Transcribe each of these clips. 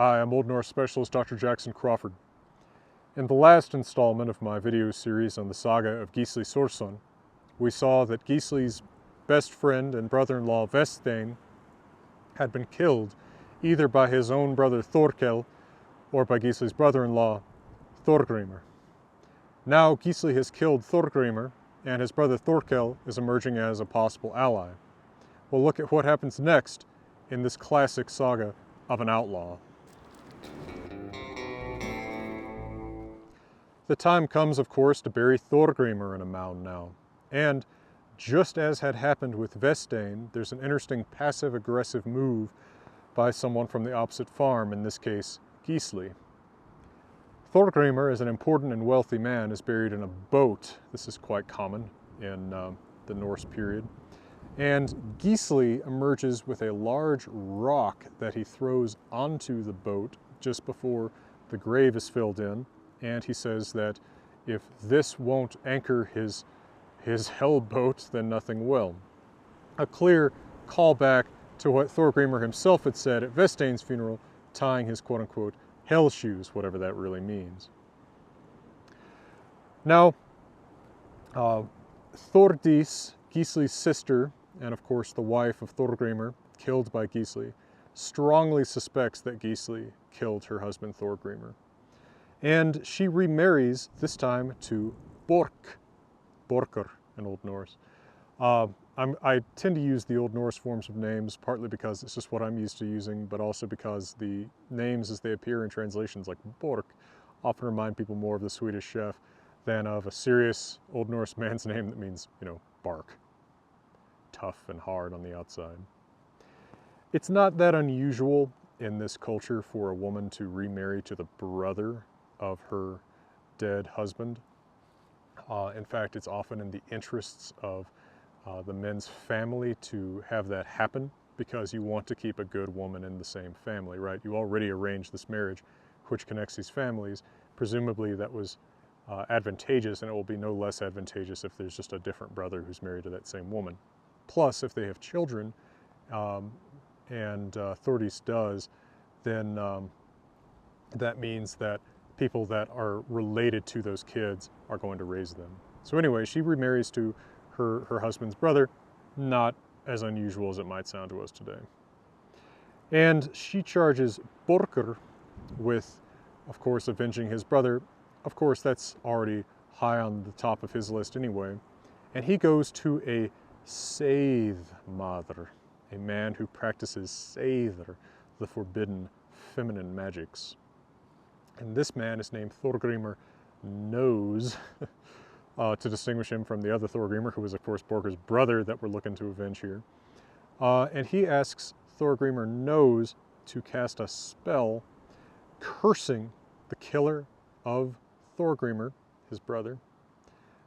Hi, I'm Old Norse specialist Dr. Jackson Crawford. In the last installment of my video series on the saga of Gisli Sursson, we saw that Gisli's best friend and brother-in-law Veststein had been killed either by his own brother Thorkel or by Gisli's brother-in-law Thorgrimr. Now Gisli has killed Thorgrimr and his brother Thorkel is emerging as a possible ally. We'll look at what happens next in this classic saga of an outlaw. The time comes, of course, to bury Thorgrimr in a mound now. And just as had happened with Veststein, there's an interesting passive-aggressive move by someone from the opposite farm, in this case, Gisli. Thorgrimr, as an important and wealthy man, is buried in a boat. This is quite common in the Norse period. And Gisli emerges with a large rock that he throws onto the boat just before the grave is filled in. And he says that if this won't anchor his hell boat, then nothing will. A clear callback to what Thorgrimr himself had said at Veststein's funeral, tying his quote-unquote hell shoes, whatever that really means. Now, Thordis, Gisli's sister, and of course the wife of Thorgrimr, killed by Gisli, strongly suspects that Gisli killed her husband Thorgrimr. And she remarries, this time to Borkr in Old Norse. I tend to use the Old Norse forms of names, partly because it's just what I'm used to using, but also because the names as they appear in translations like Bork often remind people more of the Swedish chef than of a serious Old Norse man's name that means, bark. Tough and hard on the outside. It's not that unusual in this culture for a woman to remarry to the brother of her dead husband. In fact, it's often in the interests of the men's family to have that happen because you want to keep a good woman in the same family, right? You already arranged this marriage which connects these families. Presumably that was advantageous, and it will be no less advantageous if there's just a different brother who's married to that same woman. Plus, if they have children, and Thordis does, then that means that people that are related to those kids are going to raise them. So anyway, she remarries to her husband's brother, not as unusual as it might sound to us today. And she charges Borkr with, of course, avenging his brother. Of course, that's already high on the top of his list anyway. And he goes to a Seidmaður, a man who practices Seidr, the forbidden feminine magics. And this man is named Thorgrimr Nose, to distinguish him from the other Thorgrimr, who is of course Borkr's brother that we're looking to avenge here. And he asks Thorgrimr Nose to cast a spell cursing the killer of Thorgrimr, his brother,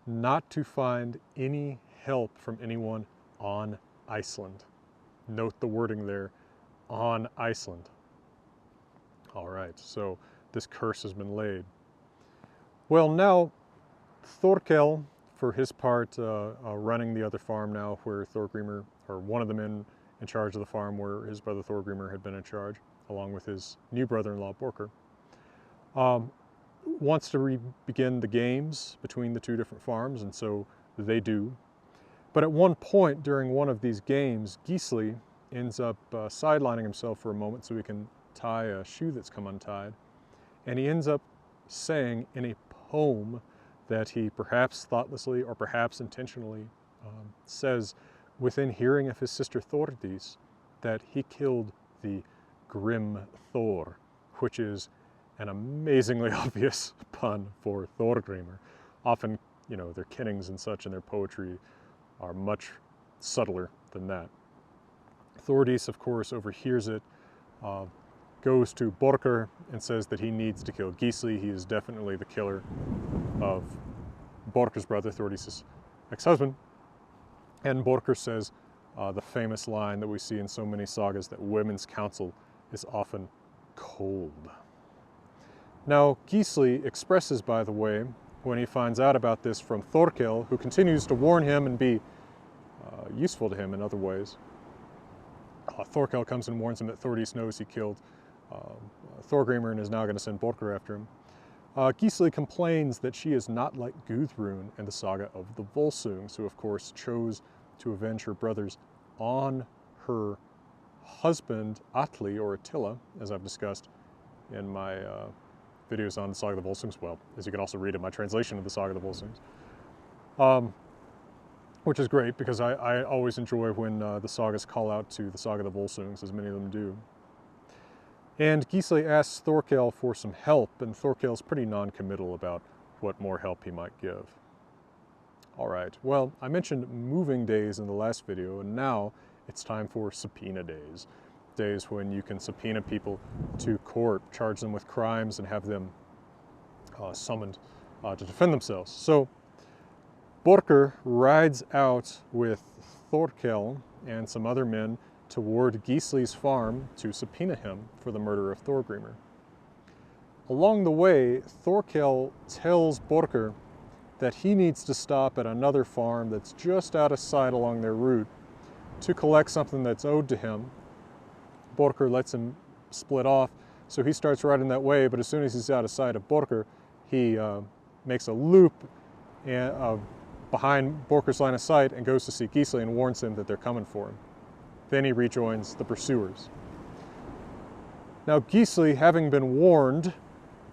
not to find any help from anyone on Iceland. Note the wording there, on Iceland. All right, so this curse has been laid. Well, now Thorkel, for his part, running the other farm now where Thorgrimr, or one of the men in charge of the farm where his brother Thorgrimr had been in charge, along with his new brother-in-law Borkr, wants to begin the games between the two different farms, and so they do. But at one point during one of these games, Gisli ends up sidelining himself for a moment so he can tie a shoe that's come untied. And he ends up saying in a poem that he perhaps thoughtlessly or perhaps intentionally says within hearing of his sister Thordis that he killed the grim Thor, which is an amazingly obvious pun for Thorgrimr. Often, their kennings and such in their poetry are much subtler than that. Thordis, of course, overhears it, goes to Borkr and says that he needs to kill Gisli. He is definitely the killer of Borkr's brother, Thordis' ex-husband. And Borkr says the famous line that we see in so many sagas, that women's counsel is often cold. Now, Gisli expresses, by the way, when he finds out about this from Thorkel, who continues to warn him and be useful to him in other ways. Thorkel comes and warns him that Thordis knows he killed Thorgrimr is now going to send Borkr after him. Gisli complains that she is not like Gudrun in the saga of the Volsungs, who of course chose to avenge her brothers on her husband Atli, or Attila, as I've discussed in my videos on the Saga of the Volsungs, well, as you can also read in my translation of the Saga of the Volsungs. Which is great, because I always enjoy when the sagas call out to the Saga of the Volsungs, as many of them do. And Gisli asks Thorkel for some help, and Thorkel's pretty non-committal about what more help he might give. All right, well, I mentioned moving days in the last video, and now it's time for subpoena days. Days when you can subpoena people to court, charge them with crimes, and have them summoned to defend themselves. So Borkr rides out with Thorkel and some other men toward Gisli's farm to subpoena him for the murder of Thorgrimr. Along the way, Thorkel tells Borkr that he needs to stop at another farm that's just out of sight along their route to collect something that's owed to him. Borkr lets him split off, so he starts riding that way, but as soon as he's out of sight of Borkr, he makes a loop behind Borkr's line of sight and goes to see Gisli and warns him that they're coming for him. Then he rejoins the pursuers. Now Gisli, having been warned,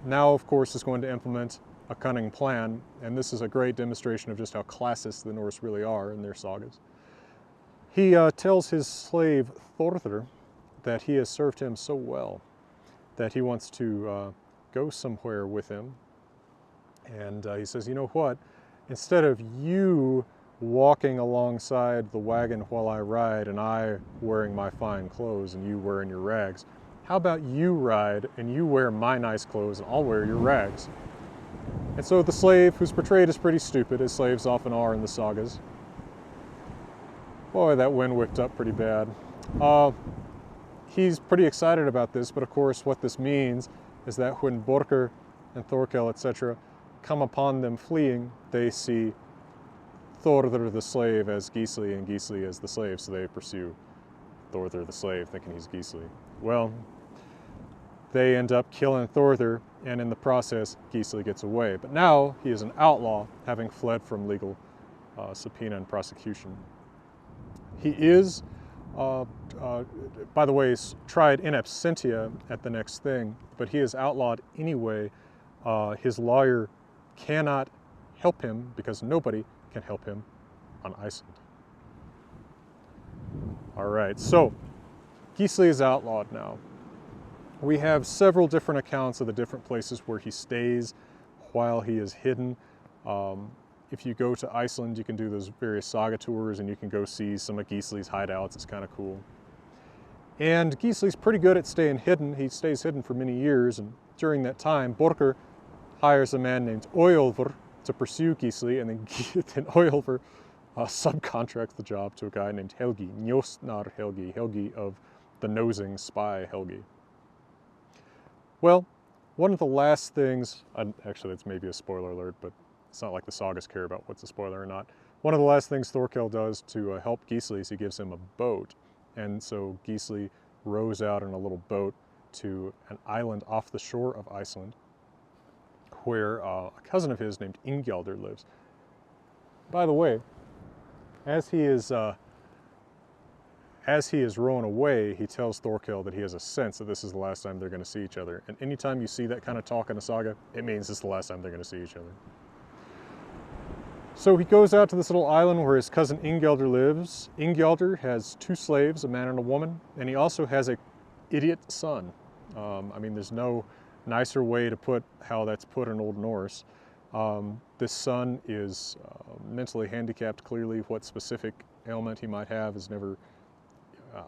now of course is going to implement a cunning plan, and this is a great demonstration of just how classist the Norse really are in their sagas. He tells his slave Thorthr that he has served him so well that he wants to go somewhere with him. And he says, you know what, instead of you walking alongside the wagon while I ride and I wearing my fine clothes and you wearing your rags, how about you ride and you wear my nice clothes and I'll wear your rags? And so the slave, who's portrayed as pretty stupid, as slaves often are in the sagas, boy, that wind whipped up pretty bad. He's pretty excited about this, but of course what this means is that when Borkr and Thorkel, etc., come upon them fleeing, they see Thorthr the slave as Gisli and Gisli as the slave, so they pursue Thorthr the slave, thinking he's Gisli. Well, they end up killing Thorthr, and in the process, Gisli gets away. But now he is an outlaw, having fled from legal subpoena and prosecution. He is, by the way, tried in absentia at the next thing, but he is outlawed anyway. His lawyer cannot help him because nobody can help him on Iceland. All right, so Gisli is outlawed now. We have several different accounts of the different places where he stays while he is hidden. If you go to Iceland, you can do those various saga tours and you can go see some of Gisli's hideouts. It's kind of cool. And Gisli's pretty good at staying hidden. He stays hidden for many years, and during that time, Borkr hires a man named Oyolfr to pursue Gisli, and then Oyolfr subcontracts the job to a guy named Helgi, Njósnar Helgi, Helgi of the nosing spy Helgi. Well, one of the last things, actually that's maybe a spoiler alert, but it's not like the sagas care about what's a spoiler or not. One of the last things Thorkel does to help Gisli is he gives him a boat. And so Gisli rows out in a little boat to an island off the shore of Iceland where a cousin of his named Ingjaldr lives. By the way, as he is rowing away, he tells Thorkel that he has a sense that this is the last time they're going to see each other. And anytime you see that kind of talk in a saga, it means it's the last time they're going to see each other. So he goes out to this little island where his cousin Ingjaldr lives. Ingjaldr has two slaves, a man and a woman, and he also has an idiot son. I mean, there's no nicer way to put how that's put in Old Norse. This son is mentally handicapped. Clearly, what specific ailment he might have is never,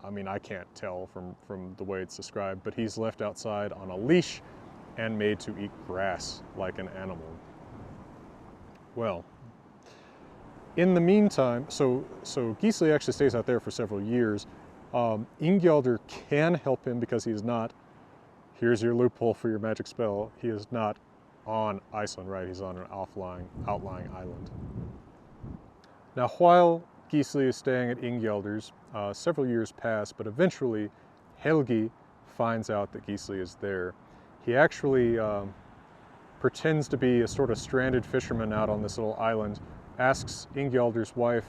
I mean, I can't tell from the way it's described, but he's left outside on a leash and made to eat grass like an animal. Well, in the meantime, so Gisli actually stays out there for several years. Ingjaldr can help him because he's not, here's your loophole for your magic spell, he is not on Iceland, right? He's on an outlying island. Now, while Gisli is staying at Ingjaldr's, several years pass, but eventually Helgi finds out that Gisli is there. He actually pretends to be a sort of stranded fisherman out on this little island, asks Ingjaldr's wife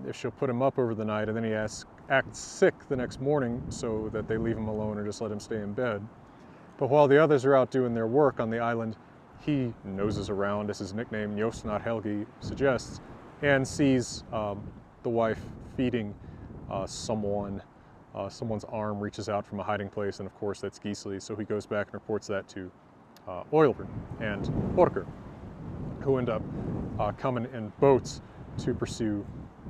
if she'll put him up over the night, and then he acts sick the next morning so that they leave him alone or just let him stay in bed. But while the others are out doing their work on the island, he noses around, as his nickname Njósnar Helgi suggests, and sees the wife feeding someone. Someone's arm reaches out from a hiding place, and of course that's Gisli, so he goes back and reports that to Oilbjörn and Borger, who end up coming in boats to pursue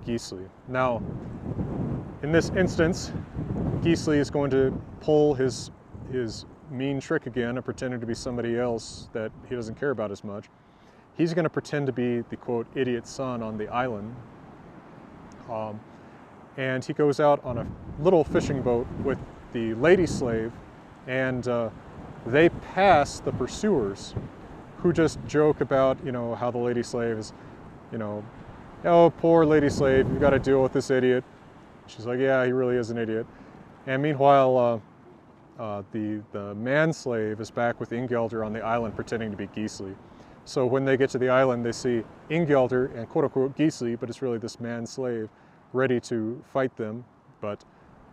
Gisli. Now, in this instance, Gisli is going to pull his mean trick again of pretending to be somebody else that he doesn't care about as much. He's going to pretend to be the, quote, idiot son on the island. And he goes out on a little fishing boat with the lady slave, and they pass the pursuers, who just joke about, you know, how the lady slave is, you know, oh, poor lady slave, you've got to deal with this idiot. She's like, yeah, he really is an idiot. And meanwhile, the man slave is back with Ingjaldr on the island pretending to be Gisli. So when they get to the island, they see Ingjaldr and quote-unquote Gisli, but it's really this man slave ready to fight them. But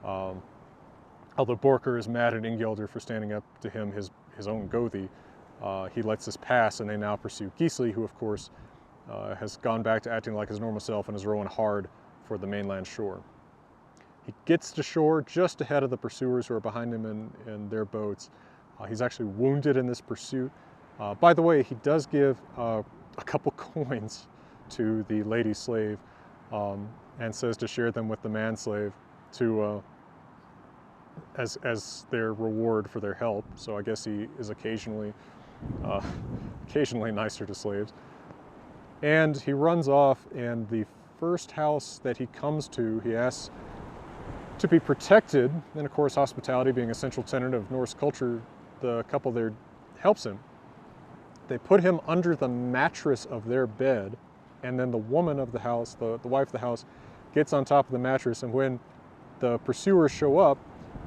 although Borger is mad at Ingjaldr for standing up to him, his own Gothi, he lets this pass, and they now pursue Gisli, who of course has gone back to acting like his normal self and is rowing hard for the mainland shore. He gets to shore just ahead of the pursuers who are behind him in their boats. He's actually wounded in this pursuit. By the way, he does give a couple coins to the lady slave and says to share them with the man slave to as their reward for their help. So I guess he is occasionally nicer to slaves. And he runs off, and the first house that he comes to, he asks to be protected, and of course hospitality being a central tenet of Norse culture, the couple there helps him. They put him under the mattress of their bed, and then the woman of the house, the wife of the house, gets on top of the mattress, and when the pursuers show up,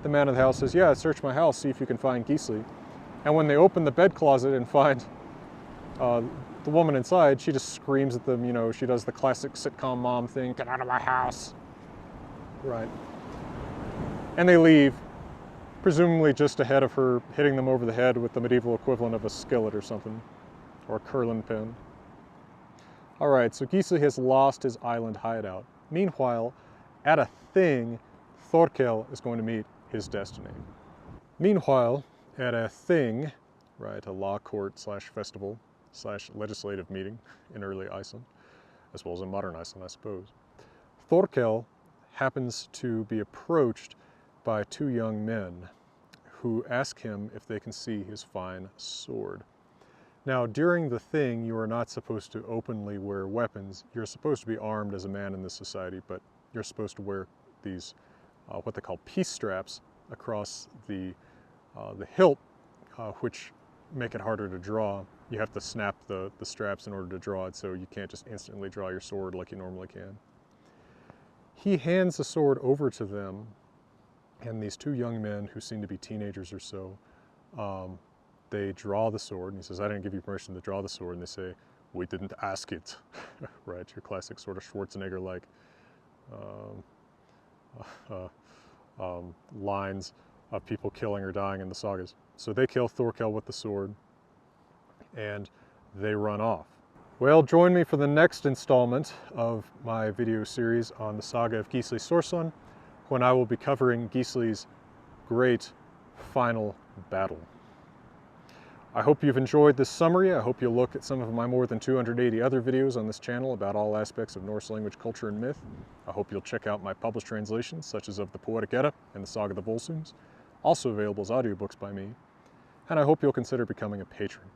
the man of the house says, yeah, search my house, see if you can find Gisli. And when they open the bed closet and find the woman inside, she just screams at them, you know, she does the classic sitcom mom thing, get out of my house. Right. And they leave, presumably just ahead of her hitting them over the head with the medieval equivalent of a skillet or something, or a curling pin. All right, so Gisli has lost his island hideout. Meanwhile, at a thing, Thorkel is going to meet his destiny. Meanwhile, at a thing, right, a law court / festival / legislative meeting in early Iceland, as well as in modern Iceland, I suppose, Thorkel happens to be approached by two young men who ask him if they can see his fine sword. Now, during the thing, you are not supposed to openly wear weapons. You're supposed to be armed as a man in this society, but you're supposed to wear these, what they call peace straps, across the hilt, which make it harder to draw. You have to snap the straps in order to draw it, so you can't just instantly draw your sword like you normally can. He hands the sword over to them, and these two young men, who seem to be teenagers or so, they draw the sword, and he says, I didn't give you permission to draw the sword, and they say, we didn't ask it. Right, your classic sort of Schwarzenegger-like lines of people killing or dying in the sagas. So they kill Thorkel with the sword, and they run off. Well, join me for the next installment of my video series on the saga of Gisli Sursson, when I will be covering Gisli's great final battle. I hope you've enjoyed this summary. I hope you'll look at some of my more than 280 other videos on this channel about all aspects of Norse language, culture, and myth. I hope you'll check out my published translations, such as of the Poetic Edda and the Saga of the Volsungs, also available as audiobooks by me. And I hope you'll consider becoming a patron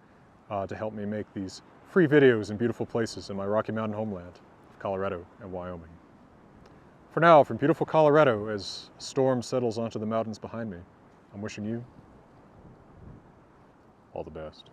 to help me make these free videos in beautiful places in my Rocky Mountain homeland of Colorado and Wyoming. For now, from beautiful Colorado, as storm settles onto the mountains behind me, I'm wishing you all the best.